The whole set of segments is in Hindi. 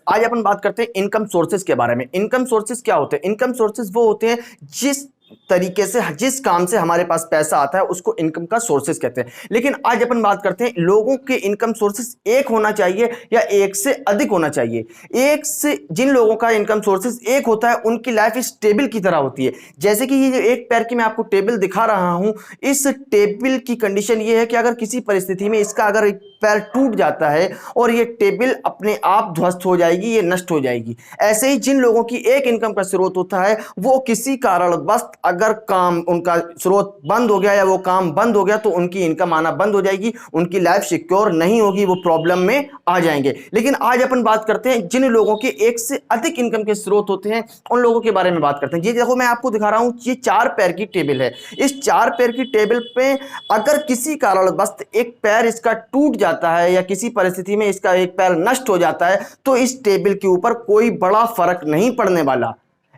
आज अपन बात करते हैं इनकम सोर्सेज के बारे में। इनकम सोर्सेज क्या होते हैं? इनकम सोर्सेज वो होते हैं जिस तरीके से, जिस काम से हमारे पास पैसा आता है उसको इनकम का सोर्सेज कहते हैं। लेकिन आज अपन बात करते हैं लोगों के इनकम सोर्सेज एक होना चाहिए या एक से अधिक होना चाहिए। एक से जिन लोगों का इनकम सोर्सेज एक होता है उनकी लाइफ इस टेबल की तरह होती है। जैसे कि ये जो एक पैर की मैं आपको टेबल दिखा रहा हूं, इस टेबल की कंडीशन ये है कि अगर किसी परिस्थिति में इसका अगर एक पैर टूट जाता है और ये टेबल अपने आप ध्वस्त हो जाएगी, ये नष्ट हो जाएगी। ऐसे ही जिन लोगों की एक इनकम का स्रोत होता है वो किसी कारणवश अगर काम उनका स्रोत बंद हो गया या वो काम बंद हो गया तो उनकी इनकम आना बंद हो जाएगी, उनकी लाइफ सिक्योर नहीं होगी, वो प्रॉब्लम में आ जाएंगे। लेकिन आज अपन बात करते हैं जिन लोगों के एक से अधिक इनकम के स्रोत होते हैं उन लोगों के बारे में बात करते हैं। ये देखो मैं आपको दिखा रहा हूं, ये 4 पैर की टेबल है। इस 4 पैर की टेबल पे अगर किसी कारणवश एक पैर इसका टूट जाता है या किसी परिस्थिति में इसका एक पैर नष्ट हो जाता है तो इस टेबल के ऊपर कोई बड़ा फर्क नहीं पड़ने वाला।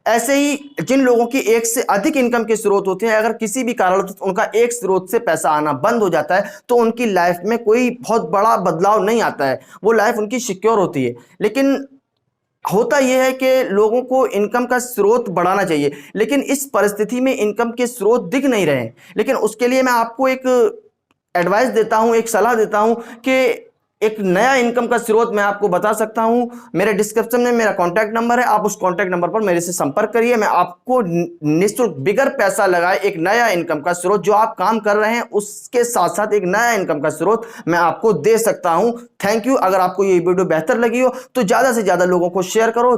ऐसे ही जिन लोगों की एक से अधिक इनकम के स्रोत होते हैं, अगर किसी भी कारण उनका एक स्रोत से पैसा आना बंद हो जाता है तो उनकी लाइफ में कोई बहुत बड़ा बदलाव नहीं आता है, वो लाइफ उनकी सिक्योर होती है। लेकिन होता यह है कि लोगों को इनकम का स्रोत बढ़ाना चाहिए, लेकिन इस परिस्थिति में इनकम के स्रोत दिख नहीं रहे। लेकिन उसके लिए मैं आपको एक एडवाइस देता हूं, एक सलाह देता हूं कि एक नया इनकम का स्रोत मैं आपको बता सकता हूं। मेरे डिस्क्रिप्शन में मेरा कॉन्टैक्ट नंबर है, आप उस कॉन्टैक्ट नंबर पर मेरे से संपर्क करिए। मैं आपको निःशुल्क बिगर पैसा लगाए एक नया इनकम का स्रोत, जो आप काम कर रहे हैं उसके साथ साथ एक नया इनकम का स्रोत मैं आपको दे सकता हूं। Thank you. अगर आपको ये वीडियो बेहतर लगी हो तो ज्यादा से ज्यादा लोगों को शेयर करो।